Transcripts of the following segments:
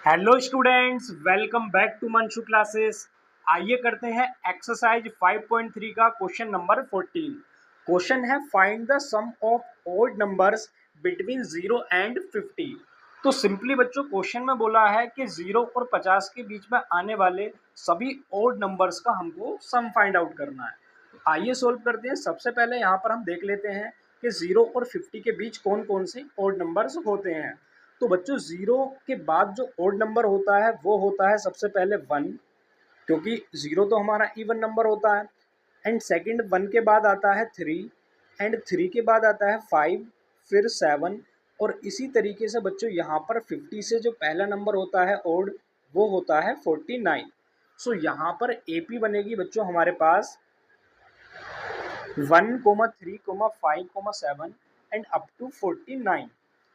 Hello students, welcome back to Manshu classes. आइए करते हैं एक्सरसाइज 5.3 का क्वेश्चन नंबर 14। क्वेश्चन है find the sum of odd numbers between 0 and 50। तो सिंपली बच्चों क्वेश्चन में बोला है कि 0 और 50 के बीच में आने वाले सभी ऑड नंबर्स का हमको सम फाइंड आउट करना है। तो आइए सोल्व करते हैं। सबसे पहले यहाँ पर हम देख लेते हैं कि 0 और 50 के बीच कौन कौन से ऑड नंबर्स होते हैं। तो बच्चों 0 के बाद जो ओड नंबर होता है वो होता है सबसे पहले 1, क्योंकि 0 तो हमारा इवन नंबर होता है। एंड सेकंड 1 के बाद आता है 3, एंड 3 के बाद आता है 5, फिर 7, और इसी तरीके से बच्चों यहाँ पर 50 से जो पहला नंबर होता है ओड वो होता है 49। सो यहाँ पर एपी बनेगी बच्चों हमारे पास 1, 3, 5, 7 एंड अप टू 49।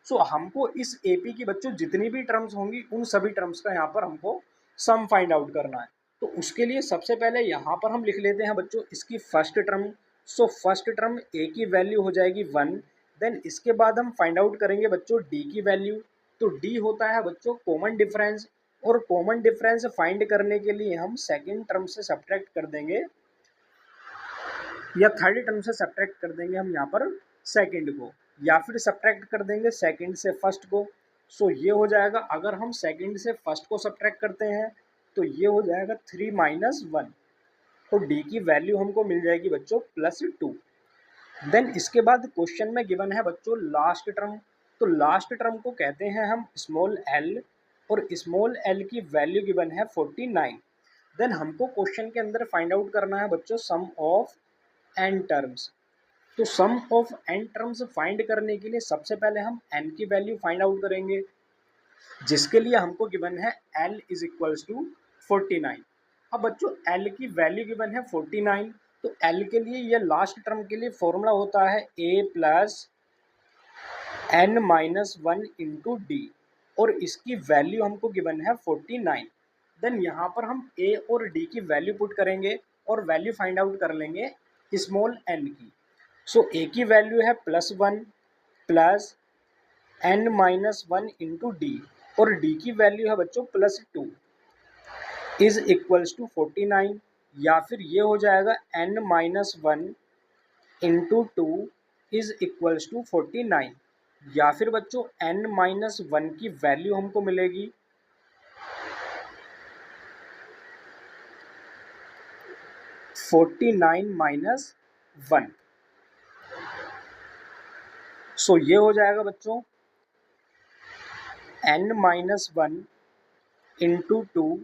सो हमको इस एपी की बच्चों जितनी भी टर्म्स होंगी उन सभी टर्म्स का यहाँ पर हमको सम फाइंड आउट करना है। तो उसके लिए सबसे पहले यहाँ पर हम लिख लेते हैं बच्चों इसकी first term. So first term A की वैल्यू हो जाएगी 1। देन इसके बाद हम फाइंड आउट करेंगे बच्चों डी की वैल्यू। तो डी होता है बच्चों कॉमन डिफरेंस, और कॉमन डिफरेंस फाइंड करने के लिए हम सेकेंड टर्म से सब्ट्रैक्ट कर देंगे या थर्ड टर्म से सब्ट्रैक्ट कर देंगे हम यहाँ पर सेकंड को, या फिर सब्ट्रैक्ट कर देंगे सेकंड से फर्स्ट को। सो ये हो जाएगा, अगर हम सेकंड से फर्स्ट को सब्ट्रैक्ट करते हैं तो ये हो जाएगा 3 - 1, तो डी की वैल्यू हमको मिल जाएगी बच्चों +2। देन इसके बाद क्वेश्चन में गिवन है बच्चों लास्ट टर्म। तो लास्ट टर्म को कहते हैं हम स्मॉल एल, और स्मॉल एल की वैल्यू गिवन है 49। देन हमको क्वेश्चन के अंदर फाइंड आउट करना है बच्चों सम ऑफ एन टर्म्स। तो sum of n terms find करने के लिए सबसे पहले हम एन की वैल्यू फाइंड आउट करेंगे, जिसके लिए हमको गिवन है L इज इक्वल्स टू 49। अब बच्चों L की वैल्यू गिवन है 49, तो L के लिए या लास्ट टर्म के लिए फॉर्मूला होता है A plus n minus 1 into D, और इसकी वैल्यू हमको गिवन है 49। देन यहाँ पर हम A और D की वैल्यू पुट करेंगे और वैल्यू फाइंड आउट कर लेंगे स्मॉल n की। सो A की वैल्यू है +1 प्लस n-1 इंटू डी, और डी की वैल्यू है बच्चों +2 इज इक्वल्स टू 49, या फिर ये हो जाएगा n-1 into 2 is equals to 49, या फिर बच्चों n-1 की वैल्यू हमको मिलेगी 49 - 1। सो ये हो जाएगा बच्चों n-1 into 2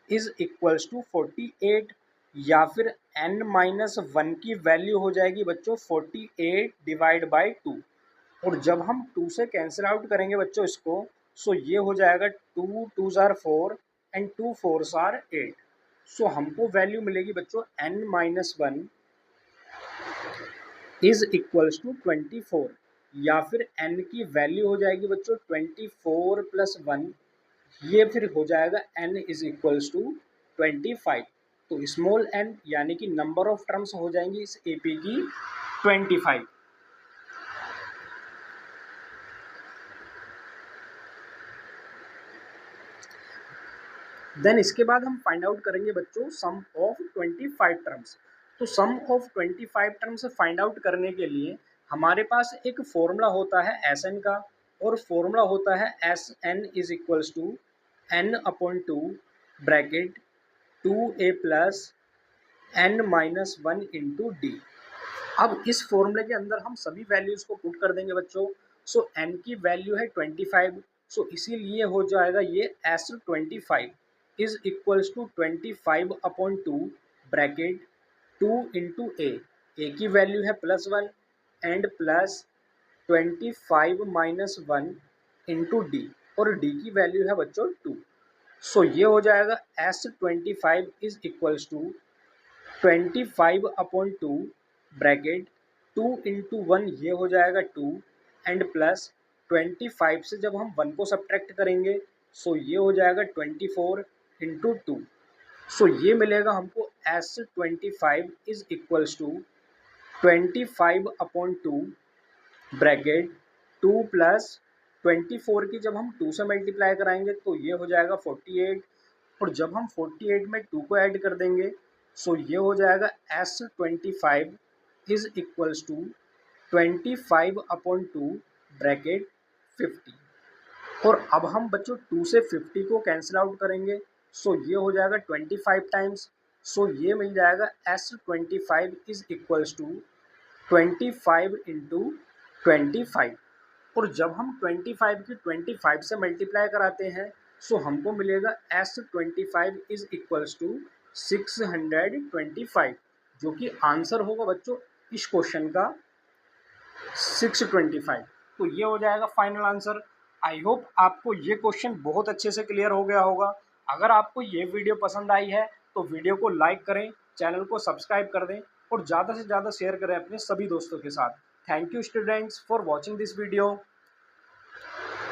is equals to 48, या फिर n-1 की वैल्यू हो जाएगी बच्चों 48 डिवाइड बाई 2, और जब हम 2 से कैंसिल आउट करेंगे बच्चों इसको, सो ये हो जाएगा 2 2s are 4 and 2 4s are 8। सो हमको वैल्यू मिलेगी बच्चों n-1 इज इक्वल्स टू 24, या फिर n की वैल्यू हो जाएगी बच्चों 24 + 1, ये फिर हो जाएगा n इज इक्वल्स टू 25। तो स्मॉल n यानी कि नंबर ऑफ टर्म्स हो जाएंगी इस एपी की 25। देन इसके बाद हम फाइंड आउट करेंगे बच्चों सम ऑफ 25 टर्म्स। तो sum of 25 terms find out करने के लिए हमारे पास एक फॉर्मूला होता है Sn का, और फॉर्मूला होता है Sn is equals to n/2 bracket 2a plus n-1 into d. अब इस फॉर्मूले के अंदर हम सभी वैल्यूज को पुट कर देंगे बच्चों। सो n की वैल्यू है 25, सो इसीलिए हो जाएगा ये S25 is equals to 25/2 bracket 2 into A की वैल्यू है +1 एंड प्लस 25 - 1 इंटू डी, और डी की वैल्यू है बच्चों 2। सो ये हो जाएगा S25 is equals to 25/2 bracket 2 into 1, ये हो जाएगा 2 एंड प्लस 25 से जब हम 1 को सब्ट्रैक्ट करेंगे सो ये हो जाएगा 24 इंटू 2। सो ये मिलेगा हमको S25 is equals to 25/2 bracket 2 plus 24 की जब हम 2 से मल्टीप्लाई कराएंगे तो ये हो जाएगा 48, और जब हम 48 में 2 को ऐड कर देंगे सो ये हो जाएगा S25 is equals to 25/2 bracket 50। और अब हम बच्चों 2 से 50 को कैंसिल आउट करेंगे सो ये हो जाएगा 25 टाइम्स, सो ये मिल जाएगा S25 is equals to 25 into 25। और जब हम 25 की 25 से मल्टीप्लाई कराते हैं सो हमको मिलेगा S25 इज इक्वल्स टू 625, जो कि आंसर होगा बच्चों इस क्वेश्चन का 625। तो ये हो जाएगा फाइनल आंसर। आई होप आपको ये क्वेश्चन बहुत अच्छे से क्लियर हो गया होगा। अगर आपको ये वीडियो पसंद आई है तो वीडियो को लाइक करें, चैनल को सब्सक्राइब कर दें और ज़्यादा से ज़्यादा शेयर करें अपने सभी दोस्तों के साथ। Thank you students for watching this video.